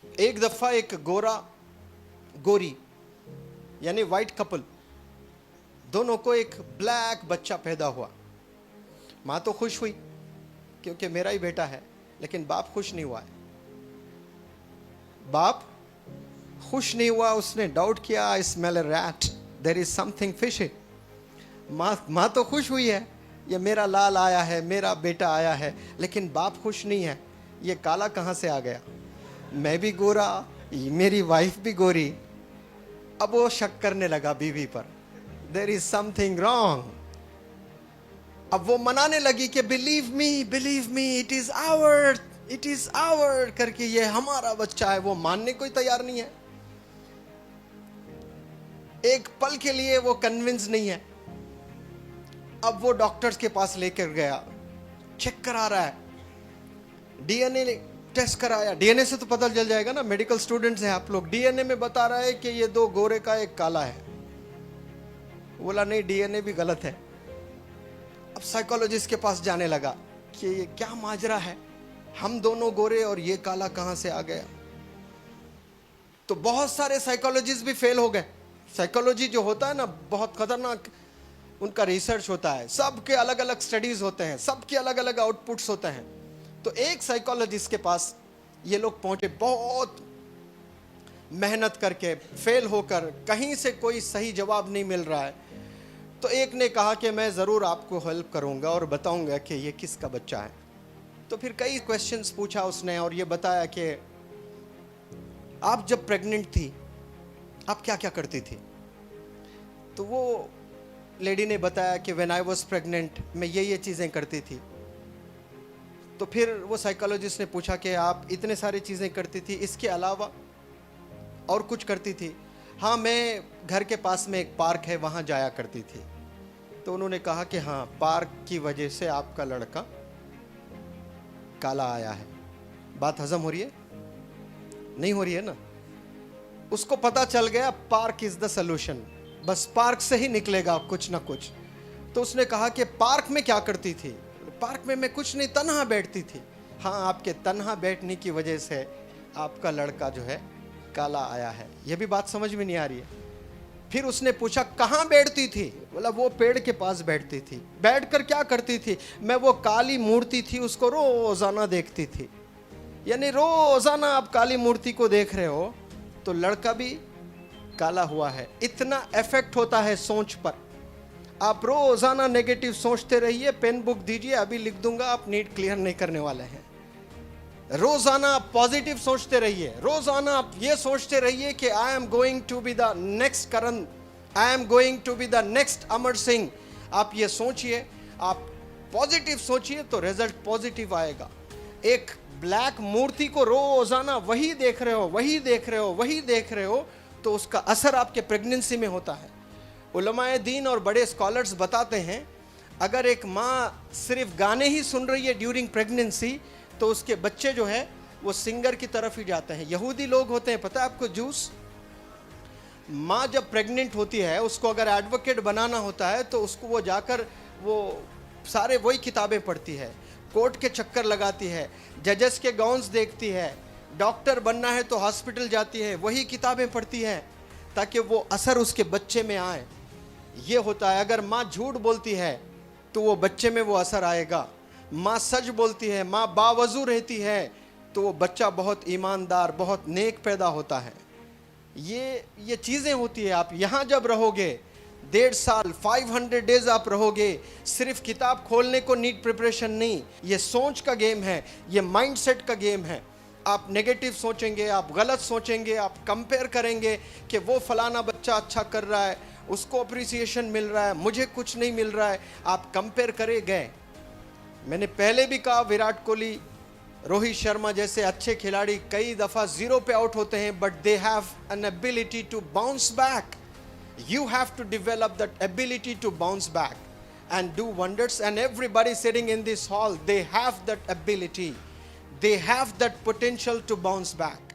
एक दफा एक गोरा गोरी यानी वाइट कपल, दोनों को एक ब्लैक बच्चा पैदा हुआ। माँ तो खुश हुई क्योंकि मेरा ही बेटा है, लेकिन बाप खुश नहीं हुआ है। बाप खुश नहीं हुआ, उसने डाउट किया, I smell a rat, there is something fishy. माँ तो खुश हुई है, ये मेरा लाल आया है, मेरा बेटा आया है, लेकिन बाप खुश नहीं है, ये काला कहाँ से आ गया? मैं भी गोरा, मेरी वाइफ भी गोरी। अब वो शक करने लगा बीवी पर, देयर इज समथिंग रॉन्ग। अब वो मनाने लगी कि believe me it is our करके, ये हमारा बच्चा है। वो मानने को ही तैयार नहीं है, एक पल के लिए वो कन्विंस नहीं है। अब वो डॉक्टर्स के पास लेकर गया, चेक करा रहा है, डीएनए टेस्ट कराया। डीएनए से तो पता चल जाएगा ना, मेडिकल स्टूडेंट्स हैं आप लोग। डीएनए में बता रहा है कि ये दो गोरे का एक काला है। बोला नहीं, डीएनए भी गलत है। अब साइकोलॉजिस्ट के पास जाने लगा कि ये क्या माजरा है, हम दोनों गोरे और ये काला कहां से आ गया। तो बहुत सारे साइकोलॉजिस्ट भी फेल हो गए। साइकोलॉजी जो होता है ना, बहुत खतरनाक उनका रिसर्च होता है, सबके अलग अलग स्टडीज होते हैं, सबके अलग अलग आउटपुट्स होते हैं। तो एक साइकोलॉजिस्ट के पास ये लोग पहुंचे, बहुत मेहनत करके, फेल होकर, कहीं से कोई सही जवाब नहीं मिल रहा है। तो एक ने कहा कि मैं ज़रूर आपको हेल्प करूंगा और बताऊंगा कि ये किसका बच्चा है। तो फिर कई क्वेश्चंस पूछा उसने और ये बताया कि आप जब प्रेग्नेंट थी आप क्या क्या करती थी। तो वो लेडी ने बताया कि व्हेन आई वाज प्रेग्नेंट मैं ये चीज़ें करती थी। तो फिर वो साइकोलॉजिस्ट ने पूछा कि आप इतने सारी चीज़ें करती थी, इसके अलावा और कुछ करती थी? हाँ, मैं घर के पास में एक पार्क है, वहाँ जाया करती थी। तो उन्होंने कहा कि हाँ, पार्क की वजह से आपका लड़का काला आया है। बात हजम हो रही है? नहीं हो रही है ना? उसको पता चल गया park is the solution, bus park से ही निकलेगा कुछ ना कुछ। तो उसने कहा कि पार्क में क्या करती थी? पार्क में मैं कुछ नहीं, तन्हा बैठती थी। हाँ, आपके तन्हा बैठने की वजह से आपका लड़का जो है काला आया है। यह भी बात समझ में नहीं आ रही है। फिर उसने पूछा कहाँ बैठती थी? बोला वो पेड़ के पास बैठती थी। बैठकर क्या करती थी? मैं वो काली मूर्ति थी उसको रोजाना देखती थी। यानी रोजाना आप काली मूर्ति को देख रहे हो तो लड़का भी काला हुआ है। इतना इफेक्ट होता है सोच पर। आप रोजाना नेगेटिव सोचते रहिए, पेन बुक दीजिए, अभी लिख दूंगा, आप नीट क्लियर नहीं करने वाले हैं। रोजाना आप पॉजिटिव सोचते रहिए, रोजाना आप ये सोचते रहिए कि I am going to be the next Karan, I am going to be the next Amar Singh. आप ये सोचिए, आप पॉजिटिव सोचिए तो रिजल्ट पॉजिटिव आएगा। एक ब्लैक मूर्ति को रोजाना वही देख रहे हो तो उसका असर आपके प्रेगनेंसी में होता है। उलमाए दीन और बड़े स्कॉलर्स बताते हैं, अगर एक माँ सिर्फ गाने ही सुन रही है ड्यूरिंग प्रेगनेंसी तो उसके बच्चे जो है वो सिंगर की तरफ ही जाते हैं। यहूदी लोग होते हैं, पता है आपको, जूस। माँ जब प्रेग्नेंट होती है उसको अगर एडवोकेट बनाना होता है तो उसको वो जाकर वो सारे वही किताबें पढ़ती है, कोर्ट के चक्कर लगाती है, जजेस के गाउन्स देखती है, डॉक्टर बनना है तो हॉस्पिटल जाती है, वही किताबें पढ़ती है ताकि वो असर उसके बच्चे में आए। ये होता है। अगर माँ झूठ बोलती है तो वो बच्चे में वो असर आएगा। माँ सच बोलती है, माँ बावजू रहती है तो वो बच्चा बहुत ईमानदार, बहुत नेक पैदा होता है। ये चीज़ें होती है। आप यहाँ जब रहोगे 1.5 साल 500 डेज आप रहोगे, सिर्फ किताब खोलने को नीट प्रिपरेशन नहीं, ये सोच का गेम है, ये माइंडसेट का गेम है। आप नेगेटिव सोचेंगे, आप गलत सोचेंगे, आप कंपेयर करेंगे कि वो फलाना बच्चा अच्छा कर रहा है, उसको अप्रिसिएशन मिल रहा है, मुझे कुछ नहीं मिल रहा है। आप कंपेयर करे गए। मैंने पहले भी कहा, विराट कोहली, रोहित शर्मा जैसे अच्छे खिलाड़ी कई दफ़ा 0 पे आउट होते हैं, but they have an ability to bounce back. You have to develop that ability to bounce back and do wonders. And everybody sitting in this hall, they have that ability. They have that potential to bounce back.